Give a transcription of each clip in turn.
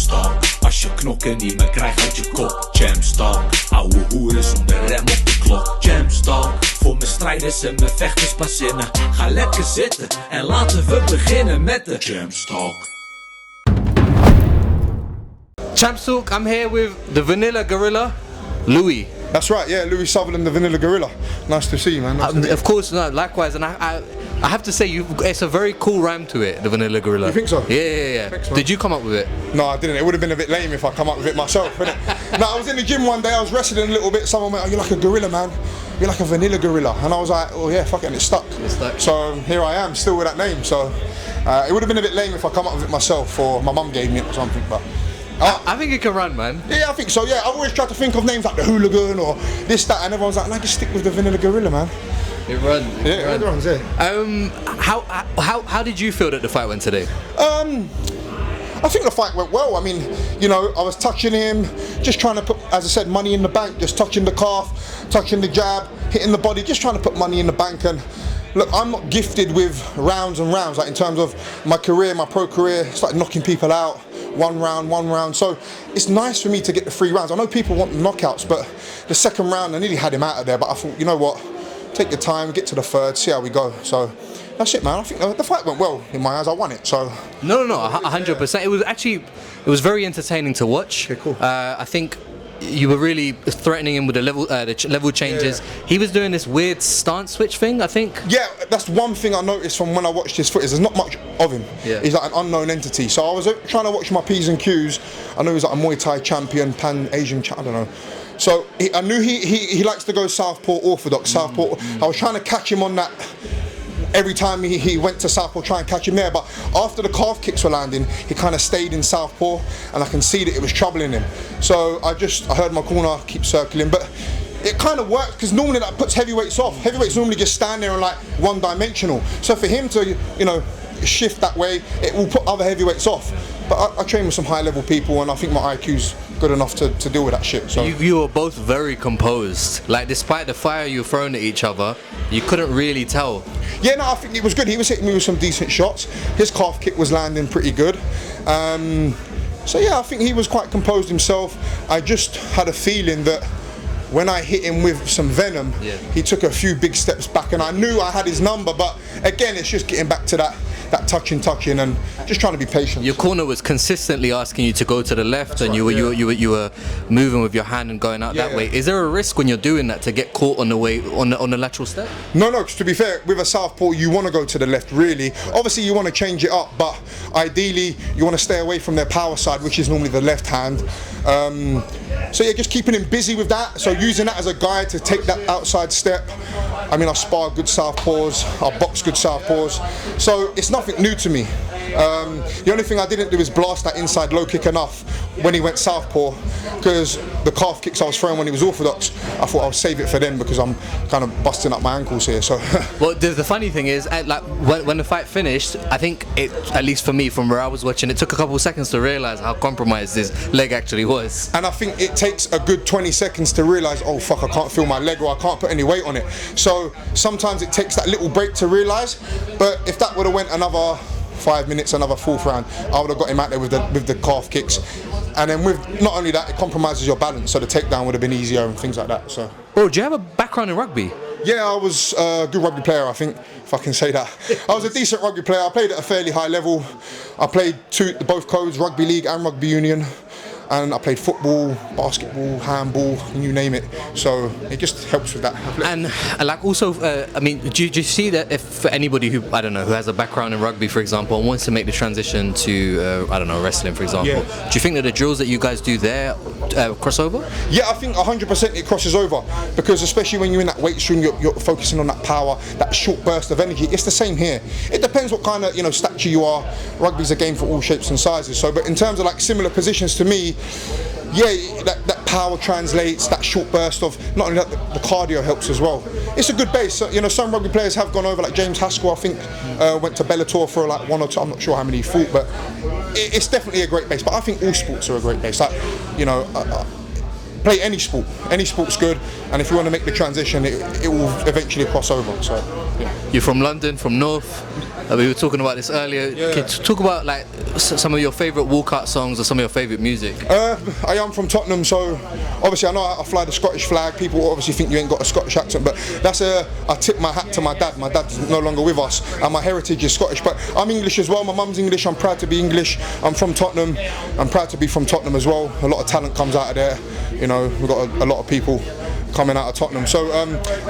Champstalk, als je knokken niet meer krijgt uit je kop. Champstalk, ouwe hoeren zonder rem op de klok. Champstalk, voor mijn strijders en mijn vechters pas zinnen. Ga lekker zitten en laten we beginnen met de Champstalk. Champstalk, I'm here with the Vanilla Gorilla, Louie. That's right, yeah, Louie Sutherland, the Vanilla Gorilla. Nice to see you, man. Nice to meet you. Of course, no, likewise, and I have to say, it's a very cool rhyme to it, the Vanilla Gorilla. You think so? Yeah. Thanks, man. Did you come up with it? No, I didn't. It would have been a bit lame if I come up with it myself, wouldn't it? No, I was in the gym one day, I was wrestling a little bit, someone went, oh, you're like a gorilla, man. You're like a vanilla gorilla. And I was like, oh yeah, fuck it, and it stuck. So here I am, still with that name. So it would have been a bit lame if I come up with it myself, or my mum gave me it or something, but... I think it can run, man. Yeah, I think so, yeah. I've always tried to think of names like the hooligan or this, that, and everyone's like, no, just stick with the Vanilla Gorilla, man. It runs. It runs, yeah. How did you feel that the fight went today? I think the fight went well. I mean, you know, I was touching him, just trying to put, as I said, money in the bank, just touching the calf, touching the jab, hitting the body, just trying to put money in the bank. And look, I'm not gifted with rounds and rounds, like in terms of my career, my pro career, started knocking people out, one round. So it's nice for me to get the 3 rounds. I know people want knockouts, but the second round, I nearly had him out of there, but I thought, you know what, take your time, get to the third, see how we go. So that's it, man. I think the fight went well in my eyes. I won it, so. No, 100%. It was very entertaining to watch. Okay, cool. I think you were really threatening him with the level changes. Yeah. He was doing this weird stance switch thing, I think. Yeah, that's one thing I noticed from when I watched his footage. There's not much of him. Yeah. He's like an unknown entity. So I was trying to watch my P's and Q's. I know he's like a Muay Thai champion, Pan-Asian I don't know. So I knew he likes to go southpaw orthodox, southpaw. I was trying to catch him on that. Every time he went to southpaw, try and catch him there, but after the calf kicks were landing, he kind of stayed in southpaw, and I can see that it was troubling him. So I heard my corner keep circling, but it kind of worked because normally that puts heavyweights off. Heavyweights normally just stand there and like one-dimensional. So for him to, you know, shift that way, it will put other heavyweights off. But I train with some high-level people, and I think my IQ's good enough to deal with that shit. So you were both very composed. Like, despite the fire you were throwing at each other, you couldn't really tell. Yeah, no, I think it was good. He was hitting me with some decent shots. His calf kick was landing pretty good. So yeah, I think he was quite composed himself. I just had a feeling that when I hit him with some venom, he took a few big steps back, and I knew I had his number. But again, it's just getting back to that touching, and just trying to be patient. Your corner was consistently asking you to go to the left, and you were moving with your hand and going out that way. Is there a risk when you're doing that to get caught on the way on the lateral step? No, because to be fair, with a southpaw, you want to go to the left, really. Obviously, you want to change it up, but ideally, you want to stay away from their power side, which is normally the left hand. So yeah, just keeping him busy with that. So using that as a guide to take that outside step. I mean, I spar good southpaws, I box good southpaws. So it's nothing new to me. The only thing I didn't do is blast that inside low kick enough when he went southpaw, because the calf kicks I was throwing when he was orthodox, I thought I'll save it for them because I'm kind of busting up my ankles here. So. Well, the funny thing is, like when the fight finished, I think it, at least for me, from where I was watching, it took a couple of seconds to realise how compromised his leg actually was. And I think it takes a good 20 seconds to realise, oh fuck, I can't feel my leg, or I can't put any weight on it. So sometimes it takes that little break to realise. But if that would have went another 5 minutes, another 4th round, I would have got him out there with the calf kicks. And then with not only that, it compromises your balance, so the takedown would have been easier and things like that. So. Oh, do you have a background in rugby? Yeah, I was a good rugby player, I think, if I can say that. I was a decent rugby player. I played at a fairly high level. I played both codes, rugby league and rugby union. And I played football, basketball, handball, you name it. So it just helps with that. And like also, I mean, do you see that if for anybody who, I don't know, who has a background in rugby, for example, and wants to make the transition to, I don't know, wrestling, for example, do you think that the drills that you guys do there cross over? Yeah, I think 100% it crosses over, because especially when you're in that weight stream, you're focusing on that power, that short burst of energy. It's the same here. It depends what kind of stature you are. Rugby's a game for all shapes and sizes. So, but in terms of like similar positions to me, yeah, that power translates, that short burst of, not only that, the cardio helps as well. It's a good base. So, some rugby players have gone over, like James Haskell, I think, went to Bellator for like 1 or 2, I'm not sure how many he fought, but it's definitely a great base. But I think all sports are a great base. Like, play any sport. Any sport's good, and if you want to make the transition, it will eventually cross over. So. You're from London, from North. We were talking about this earlier. Yeah. Can you talk about like some of your favourite walkout songs or some of your favourite music? I am from Tottenham, so obviously I know I fly the Scottish flag. People obviously think you ain't got a Scottish accent, but I tip my hat to my dad. My dad's no longer with us, and my heritage is Scottish. But I'm English as well. My mum's English. I'm proud to be English. I'm from Tottenham. I'm proud to be from Tottenham as well. A lot of talent comes out of there. You know, we've got a lot of people coming out of Tottenham. So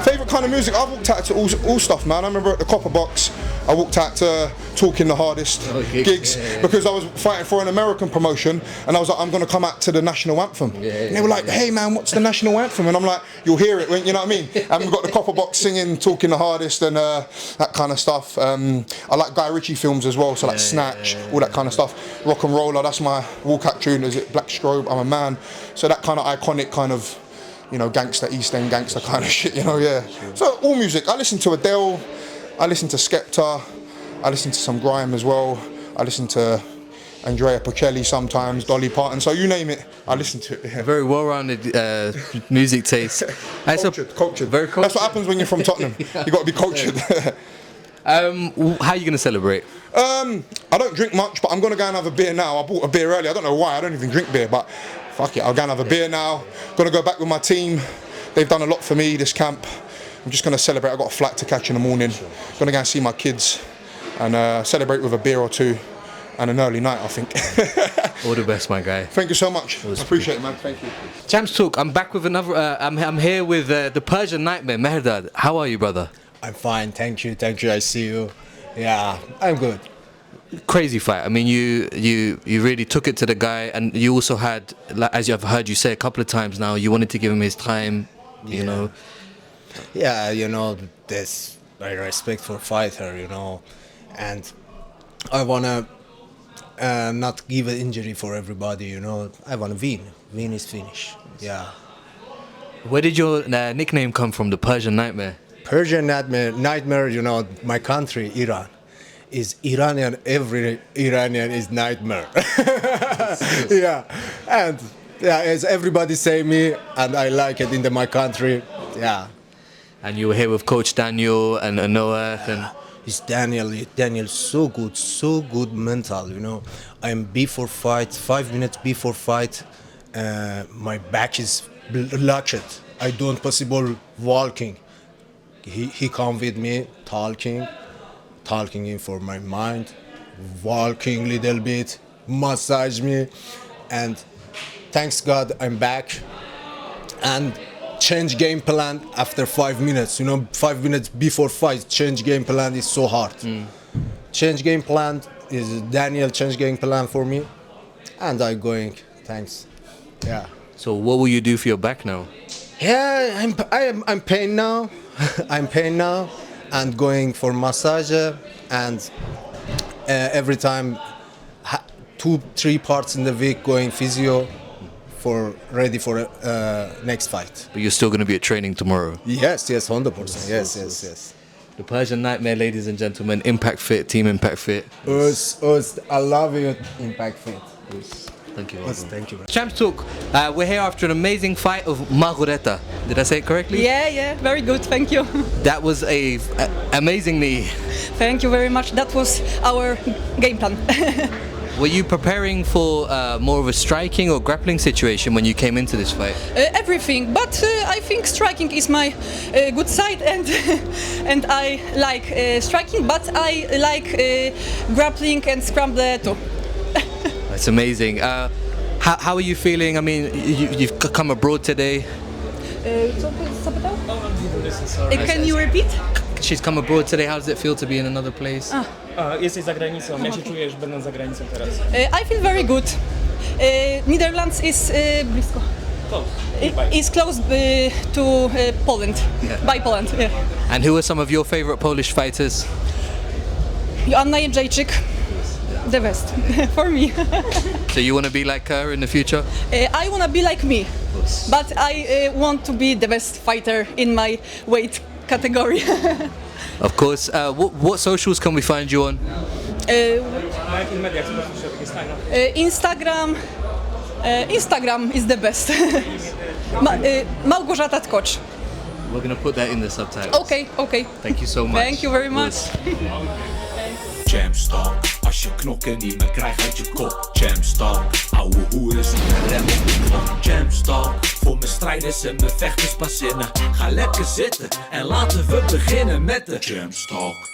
favourite kind of music, I've walked out to all stuff, man. I remember at the Copper Box, I walked out to Talking the Hardest gigs because I was fighting for an American promotion, and I was like, I'm going to come out to the national anthem. And they were like, hey man, what's the national anthem? And I'm like, you'll hear it, you know what I mean? And we've got the Copper Box singing Talking the Hardest and that kind of stuff. I like Guy Ritchie films as well, so like Snatch, all that kind of stuff. Rock and Roller, that's my walkout tune. Is it Black Strobe? I'm a Man. So that kind of iconic kind of, you know, gangster, East End gangster kind of shit, you know, yeah. So all music. I listen to Adele, I listen to Skepta, I listen to some grime as well. I listen to Andrea Bocelli sometimes, Dolly Parton, so you name it, I listen to it. Yeah. Very well-rounded music taste. Cultured. Very cultured. That's what happens when you're from Tottenham. You got to be cultured. How are you going to celebrate? I don't drink much, but I'm going to go and have a beer now. I bought a beer earlier. I don't know why. I don't even drink beer, but fuck it. I'll go and have a beer now. Going to go back with my team. They've done a lot for me, this camp. I'm just going to celebrate. I've got a flight to catch in the morning. Going to go and see my kids and celebrate with a beer or two and an early night, I think. All the best, my guy. Thank you so much. I appreciate it, man. Thank you. Champstalk, I'm back with another. I'm here with the Persian Nightmare, Mehdad. How are you, brother? I'm fine, thank you. I see you. Yeah, I'm good. Crazy fight. I mean, you really took it to the guy, and you also had, as I've heard you say a couple of times now, you wanted to give him his time. You know. Yeah, you know, there's my respect for fighter, you know, and I wanna not give an injury for everybody, you know. I wanna win. Win is finish. Yeah. Where did your nickname come from, the Persian Nightmare? Persian nightmare, you know, my country, Iran, is Iranian. Every Iranian is nightmare. Yeah, and yeah, as everybody say me, and I like it in my country. Yeah. And you were here with Coach Daniel and Noah and. It's Daniel so good mental, you know. I'm before fight, 5 minutes before fight, my back is locked. I don't possible walking. He come with me, talking in for my mind, walking little bit, massage me, and thanks God I'm back, and change game plan after 5 minutes. You know, 5 minutes before fight, change game plan is so hard. Change game plan is Daniel change game plan for me, and I going. Thanks. Yeah. So what will you do for your back now? Yeah, I'm pain now. I'm pain now, and going for massage, and every time 2-3 parts in the week going physio for ready for next fight. But you're still going to be at training tomorrow. Yes, 100%. Yes. The Persian Nightmare, ladies and gentlemen, Impact Fit, Team Impact Fit. Us, I love you, Impact Fit. Thank you. Thank you. Champstalk, we're here after an amazing fight of Malgorzata. Did I say it correctly? Yeah, very good, thank you. That was a amazingly. Thank you very much. That was our game plan. Were you preparing for more of a striking or grappling situation when you came into this fight? Everything, but I think striking is my good side, and I like striking, but I like grappling and scramble too. That's amazing. How are you feeling? I mean, you've come abroad today. Can you repeat? She's come abroad today. How does it feel to be in another place? Jesteś za granicą. Jak się czujesz, będąc za granicą teraz? I feel very good. Netherlands is blisko. Is close to Poland, by Poland. Yeah. And who are some of your favorite Polish fighters? Joanna Jędrzejczyk, the best for me. So you want to be like her in the future? I want to be like me, but I want to be the best fighter in my weight category. Of course. What socials can we find you on? Na jakich mediach sposób się Instagram? Instagram is the best. Malgorzata Tkocz. We're gonna put that in the subtitles. Okay. Thank you so much. Thank you very much. Champstalk, als je knokken niet meer krijgt uit je kop. Champstalk, ouwe hoeren zonder rem op de klok. Champstalk, voor mijn strijders en mijn vechters pas zinnen. Ga lekker zitten en laten we beginnen met de Champstalk.